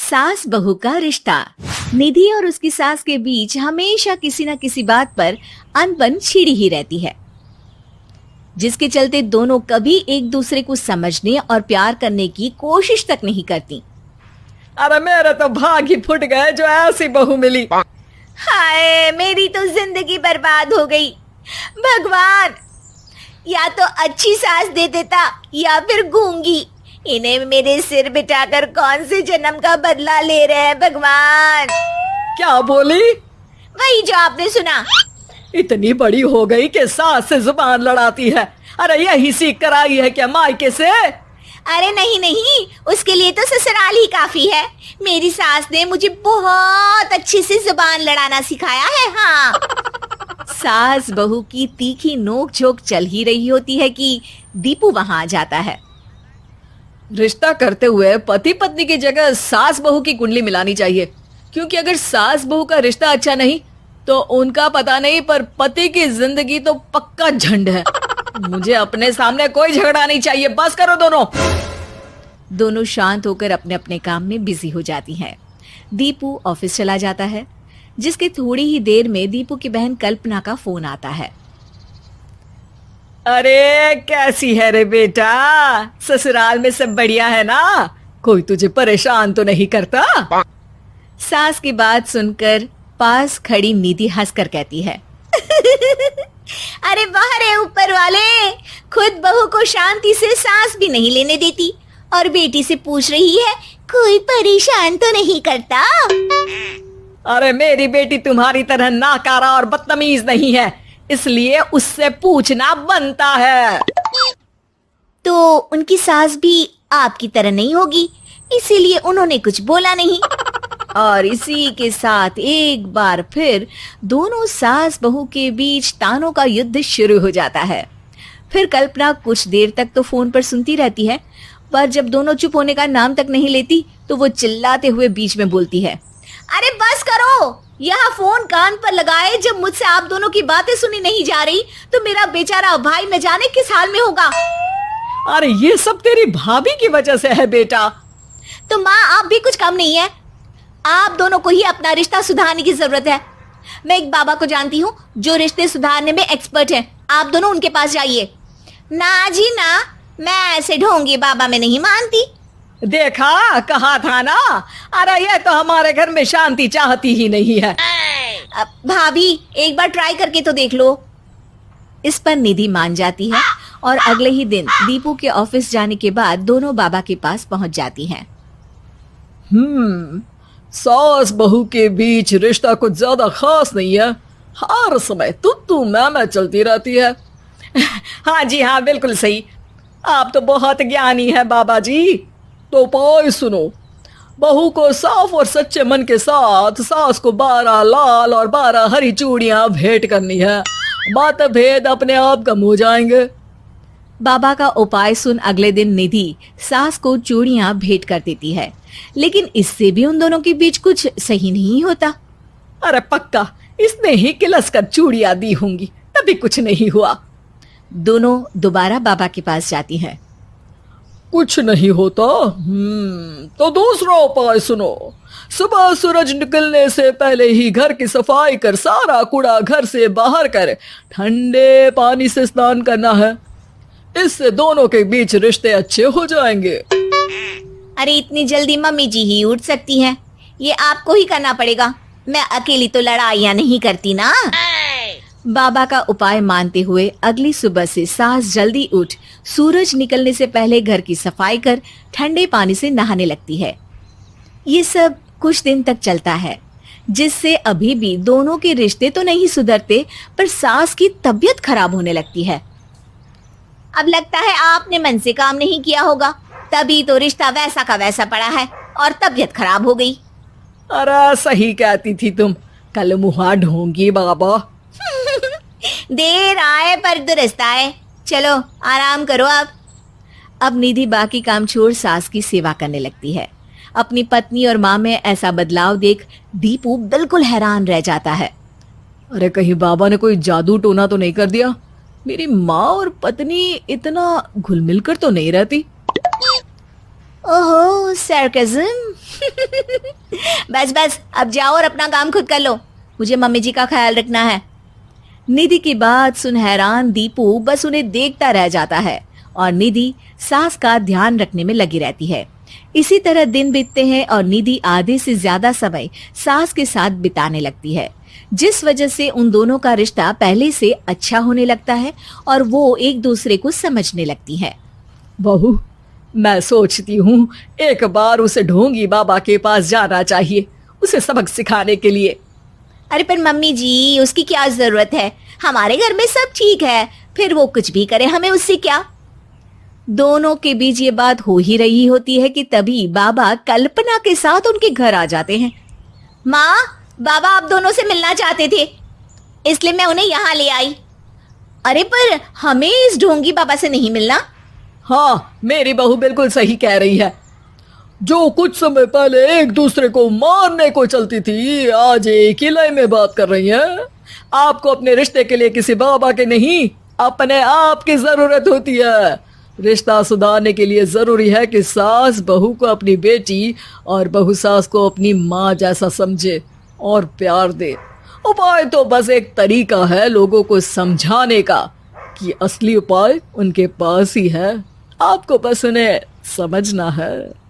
सास बहू का रिश्ता। निधि और उसकी सास के बीच हमेशा किसी न किसी बात पर अनबन छिड़ी ही रहती है, जिसके चलते दोनों कभी एक दूसरे को समझने और प्यार करने की कोशिश तक नहीं करती। अरे मेरे तो भाग ही फुट गए जो ऐसी बहू मिली। हाय, मेरी तो जिंदगी बर्बाद हो गई। भगवान, या तो अच्छी सास दे देता या फिर गूंगी। इन्हें मेरे सिर बिठाकर कौन से जन्म का बदला ले रहे हैं भगवान। क्या बोली? वही जो आपने सुना। इतनी बड़ी हो गई कि सास से जुबान लड़ाती है। अरे यही सीख कर आई है क्या मायके से? अरे नहीं नहीं, उसके लिए तो ससुराल ही काफी है। मेरी सास ने मुझे बहुत अच्छे से जुबान लड़ाना सिखाया है। हाँ। सास बहू की तीखी नोक झोंक चल ही रही होती है कि दीपू वहां आ जाता है। रिश्ता करते हुए पति पत्नी की जगह सास बहू की कुंडली मिलानी चाहिए, क्योंकि अगर सास बहू का रिश्ता अच्छा नहीं तो उनका पता नहीं, पर पति की जिंदगी तो पक्का झंड है। मुझे अपने सामने कोई झगड़ा नहीं चाहिए। बस करो दोनों। दोनों शांत होकर अपने अपने काम में बिजी हो जाती हैं। दीपू ऑफिस चला जाता है, जिसके थोड़ी ही देर में दीपू की बहन कल्पना का फोन आता है। अरे कैसी है रे बेटा? ससुराल में सब बढ़िया है ना? कोई तुझे परेशान तो नहीं करता? सास की बात सुनकर पास खड़ी निधि हंसकर कहती है, अरे बाहर है ऊपर वाले, खुद बहू को शांति से सांस भी नहीं लेने देती और बेटी से पूछ रही है कोई परेशान तो नहीं करता। अरे मेरी बेटी तुम्हारी तरह नाकारा और बदतमीज नहीं है, इसलिए उससे पूछना बनता है। तो उनकी सास भी आपकी तरह नहीं होगी, इसीलिए उन्होंने कुछ बोला नहीं। और इसी के साथ एक बार फिर दोनों सास बहू के बीच तानों का युद्ध शुरू हो जाता है। फिर कल्पना कुछ देर तक तो फोन पर सुनती रहती है, पर जब दोनों चुप होने का नाम तक नहीं लेती तो वो चिल्लाते हुए बीच में बोलती है, अरे बस करो, यह फोन कान पर लगाए जब मुझसे आप दोनों की बातें सुनी नहीं जा रही तो मेरा बेचारा भाई न जाने किस हाल में होगा। अरे ये सब तेरी भाभी की वजह से है बेटा। तो माँ, आप भी कुछ कम नहीं है। आप दोनों को ही अपना रिश्ता सुधारने की जरूरत है। मैं एक बाबा को जानती हूँ जो रिश्ते सुधारने में एक्सपर्ट हैं। आप दोनों उनके पास जाइए। ना जी ना, मैं ऐसे ढोंगी बाबा में नहीं मानती। देखा, कहा था ना। अरे ये तो हमारे घर में शांति चाहती ही नहीं है। भाभी, एक बार ट्राई करके तो देख लो। इस पर निधि मान जाती है और अगले ही दिन दीपू के ऑफिस जाने के बाद दोनों बाबा के पास पहुंच जाती हैं। सास बहू के बीच रिश्ता कुछ ज्यादा खास नहीं है। हर समय तू मैं चलती रहती है। हाँ जी हाँ, बिल्कुल सही। आप तो बहुत ज्ञानी है बाबा जी। तो उपाय सुनो। बहू को साफ और सच्चे मन के साथ सास को 12 लाल और 12 हरी चूड़ियां भेंट करनी है। मतभेद अपने आप कम हो जाएंगे। बाबा का उपाय सुन अगले दिन निधि सास को चूड़ियां भेंट कर देती है, लेकिन इससे भी उन दोनों के बीच कुछ सही नहीं होता। अरे पक्का इसने ही किलस कर चूड़ियां दी होंगी, तभी कुछ नहीं हुआ। दोनों दोबारा बाबा के पास जाती हैं। कुछ नहीं होता। तो दूसरा उपाय सुनो। सुबह सूरज निकलने से पहले ही घर की सफाई कर सारा कूड़ा घर से बाहर कर ठंडे पानी से स्नान करना है। इससे दोनों के बीच रिश्ते अच्छे हो जाएंगे। अरे इतनी जल्दी मम्मी जी ही उठ सकती हैं? ये आपको ही करना पड़ेगा। मैं अकेली तो लड़ाइयाँ नहीं करती ना। बाबा का उपाय मानते हुए अगली सुबह से सास जल्दी उठ सूरज निकलने से पहले घर की सफाई कर ठंडे पानी से नहाने लगती है। ये सब कुछ दिन तक चलता है, जिससे अभी भी दोनों के रिश्ते तो नहीं सुधरते, पर सास की तबीयत खराब होने लगती है। अब लगता है आपने मन से काम नहीं किया होगा, तभी तो रिश्ता वैसा का वैसा पड़ा है और तबीयत खराब हो गई। अरे सही कहती थी तुम। कल मुहा ढोंगी बाबा। देर आए पर दुरुस्त आए। चलो आराम करो आप। अब निधि बाकी काम छोड़ सास की सेवा करने लगती है। अपनी पत्नी और माँ में ऐसा बदलाव देख दीपू बिल्कुल हैरान रह जाता है। अरे कहीं बाबा ने कोई जादू टोना तो नहीं कर दिया? मेरी माँ और पत्नी इतना घुल मिल कर तो नहीं रहती। ओहो, सरकाज़म। बस बस अब जाओ और अपना काम खुद कर लो, मुझे मम्मी जी का ख्याल रखना है। निधि की बात सुन हैरान दीपू बस उन्हें देखता रह जाता है और निधि सास का ध्यान रखने में लगी रहती है। इसी तरह दिन बीतते हैं और निधि आधे से ज्यादा समय सास के साथ बिताने लगती है, जिस वजह से उन दोनों का रिश्ता पहले से अच्छा होने लगता है और वो एक दूसरे को समझने लगती है। बहू, मैं सोचती हूँ एक बार उसे ढोंगी बाबा के पास जाना चाहिए, उसे सबक सिखाने के लिए। अरे पर मम्मी जी, उसकी क्या जरूरत है, हमारे घर में सब ठीक है, फिर वो कुछ भी करे हमें उससे क्या। दोनों के बीच ये बात हो ही रही होती है कि तभी बाबा कल्पना के साथ उनके घर आ जाते हैं। माँ, बाबा आप दोनों से मिलना चाहते थे, इसलिए मैं उन्हें यहाँ ले आई। अरे पर हमें इस ढोंगी बाबा से नहीं मिलना। हाँ, मेरी बहू बिल्कुल सही कह रही है। जो कुछ समय पहले एक दूसरे को मारने को चलती थी, आज एक ही लय में बात कर रही है। आपको अपने रिश्ते के लिए किसी बाबा के नहीं, अपने आप की जरूरत होती है। रिश्ता सुधारने के लिए जरूरी है कि सास बहू को अपनी बेटी और बहू सास को अपनी माँ जैसा समझे और प्यार दे। उपाय तो बस एक तरीका है लोगों को समझाने का कि असली उपाय उनके पास ही है, आपको बस उन्हें समझना है।